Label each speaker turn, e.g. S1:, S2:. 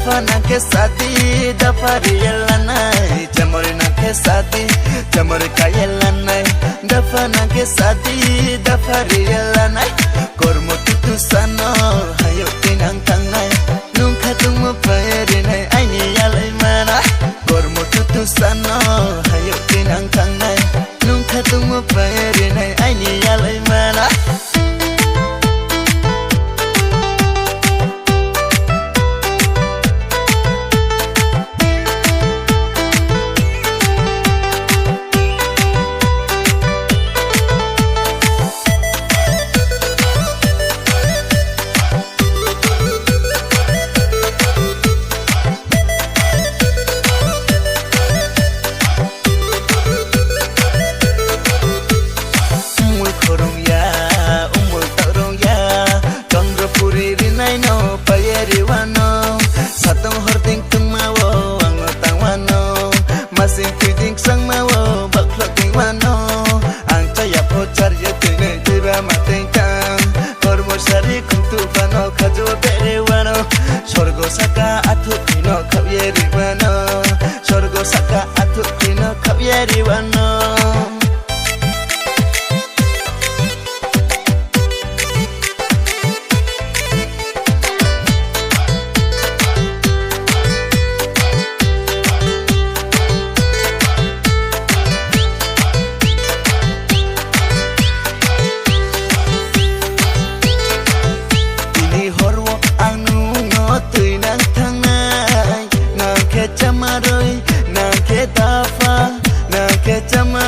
S1: दफा ना के साथी दफा रियला नहीं चमर ना के साथी चमर कायला नहीं दफा ना के साथी दफा रियला नहीं कर्म तू सानो हायो tinang tangai nungka tumu payari nai aini yalai mana कर्म तू सानो हायो tinang tangai nungka tumu payari nai aini yalai mana Satong hording tumawo ang tawano masing piding sang mawo baklok ting wano ang caya pocar yetine tiba mateng tang kormo sari kuntu bano kajo bere wano sorgo saka atu kino kawyeri wano sorgo saka atu kino kawyeri wano chama